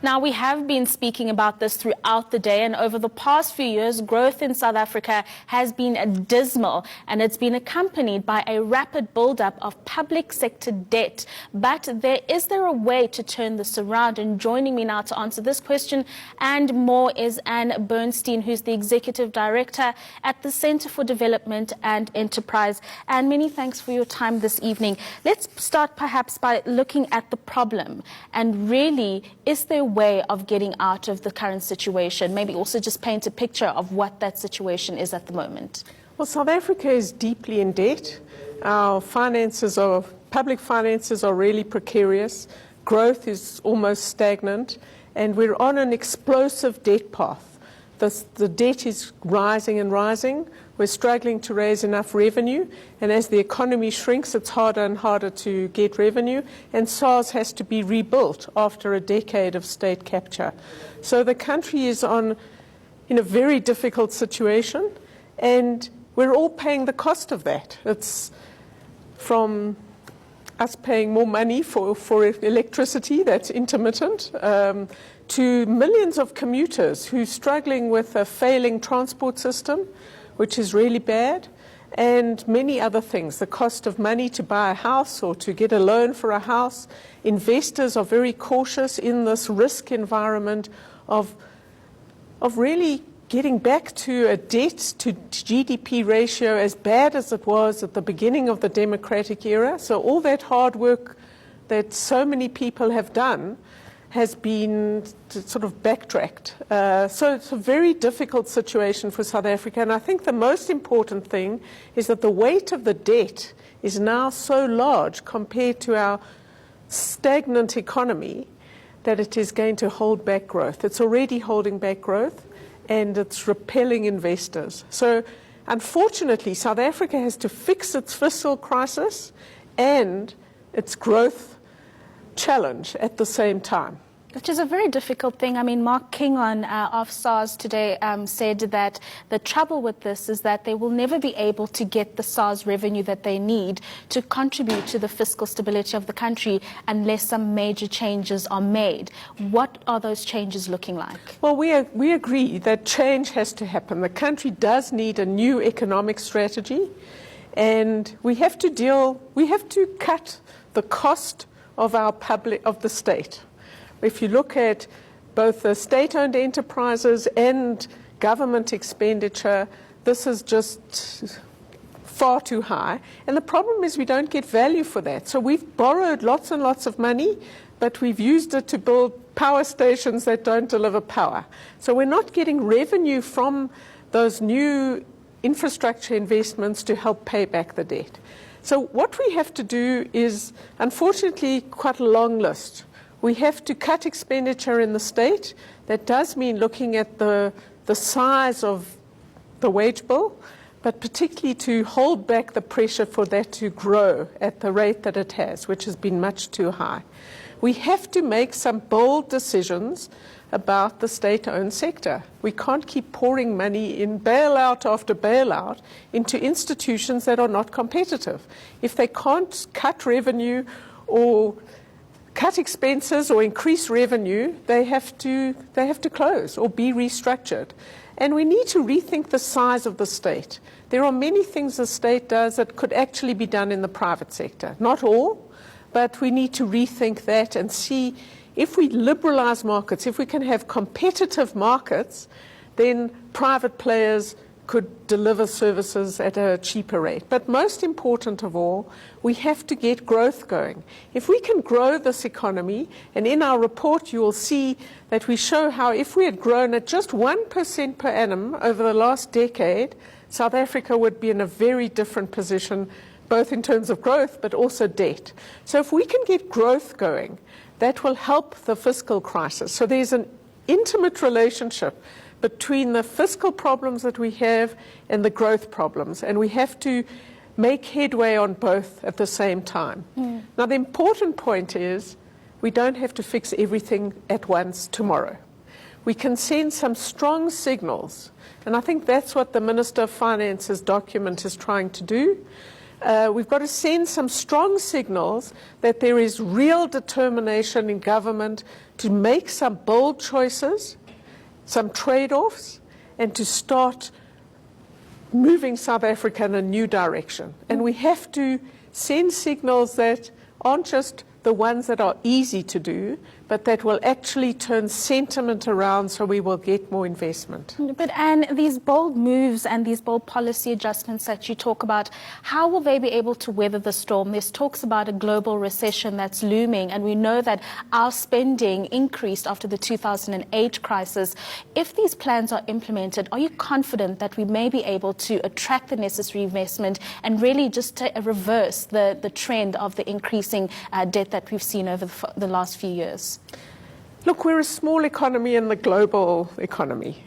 Now, we have been speaking about this throughout the day, and over the past few years, growth in South Africa has been dismal, and it's been accompanied by a rapid buildup of public sector debt. But is there a way to turn this around? And joining me now to answer this question and more is Anne Bernstein, who's the Executive Director at the Centre for Development and Enterprise. And many thanks for your time this evening. Let's start perhaps by looking at the problem, and really, is there a way of getting out of the current situation? Maybe also just paint a picture of what that situation is at the moment. Well, South Africa is deeply in debt. Our public finances are really precarious. Growth is almost stagnant, and we're on an explosive debt path. The debt is rising and rising. We're struggling to raise enough revenue, and as the economy shrinks, it's harder and harder to get revenue, and SARS has to be rebuilt after a decade of state capture. So the country is in a very difficult situation, and we're all paying the cost of that. It's from us paying more money for electricity that's intermittent, to millions of commuters who are struggling with a failing transport system, which is really bad, and many other things. The cost of money to buy a house or to get a loan for a house. Investors are very cautious in this risk environment of really getting back to a debt to GDP ratio as bad as it was at the beginning of the democratic era. So all that hard work that so many people have done has been sort of backtracked. So it's a very difficult situation for South Africa. And I think the most important thing is that the weight of the debt is now so large compared to our stagnant economy that it is going to hold back growth. It's already holding back growth, and it's repelling investors. So unfortunately, South Africa has to fix its fiscal crisis and its growth challenge at the same time. Which is a very difficult thing. I mean, Mark Kingon of SARS today said that the trouble with this is that they will never be able to get the SARS revenue that they need to contribute to the fiscal stability of the country unless some major changes are made. What are those changes looking like? Well, we agree that change has to happen. The country does need a new economic strategy, and we have to cut the cost of the state. If you look at both the state-owned enterprises and government expenditure, this is just far too high. And the problem is we don't get value for that. So we've borrowed lots and lots of money, but we've used it to build power stations that don't deliver power. So we're not getting revenue from those new infrastructure investments to help pay back the debt. So what we have to do is, unfortunately, quite a long list. We have to cut expenditure in the state. That does mean looking at the size of the wage bill, but particularly to hold back the pressure for that to grow at the rate that it has, which has been much too high. We have to make some bold decisions about the state-owned sector. We can't keep pouring money in bailout after bailout into institutions that are not competitive. If they can't cut revenue or cut expenses or increase revenue, they have to close or be restructured. And we need to rethink the size of the state. There are many things the state does that could actually be done in the private sector. Not all, but we need to rethink that and see if we liberalize markets, if we can have competitive markets, then private players could deliver services at a cheaper rate. But most important of all, we have to get growth going. If we can grow this economy, and in our report you will see that we show how if we had grown at just 1% per annum over the last decade, South Africa would be in a very different position, both in terms of growth but also debt. So if we can get growth going, that will help the fiscal crisis. So there's an intimate relationship between the fiscal problems that we have and the growth problems, and we have to make headway on both at the same time. Now, the important point is we don't have to fix everything at once tomorrow. We can send some strong signals, and I think that's what the Minister of Finance's document is trying to do. We've got to send some strong signals that there is real determination in government to make some bold choices, some trade-offs, and to start moving South Africa in a new direction. And we have to send signals that aren't just the ones that are easy to do, but that will actually turn sentiment around so we will get more investment. But Anne, these bold moves and these bold policy adjustments that you talk about, how will they be able to weather the storm? There's talks about a global recession that's looming, and we know that our spending increased after the 2008 crisis. If these plans are implemented, are you confident that we may be able to attract the necessary investment and really just reverse the trend of the increasing debt that we've seen over the last few years? Look, we're a small economy in the global economy.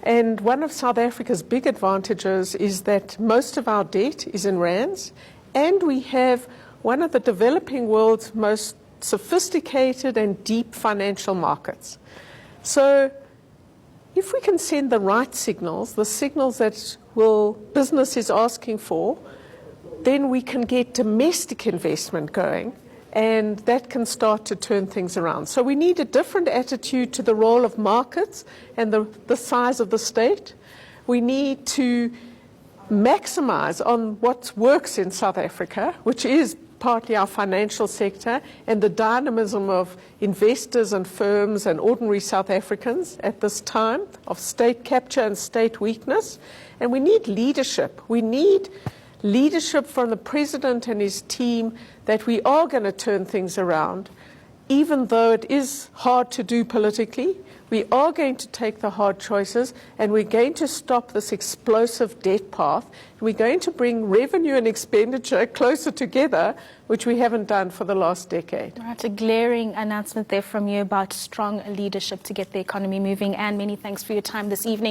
And one of South Africa's big advantages is that most of our debt is in rands, and we have one of the developing world's most sophisticated and deep financial markets. So if we can send the right signals, the signals that business is asking for, then we can get domestic investment going, and that can start to turn things around. So we need a different attitude to the role of markets and the size of the state. We need to maximize on what works in South Africa, which is partly our financial sector and the dynamism of investors and firms and ordinary South Africans at this time of state capture and state weakness. And we need leadership. We need leadership from the president and his team that we are going to turn things around, even though it is hard to do politically. We are going to take the hard choices, and we're going to stop this explosive debt path. We're going to bring revenue and expenditure closer together, which we haven't done for the last decade. Right, a glaring announcement there from you about strong leadership to get the economy moving. And many thanks for your time this evening.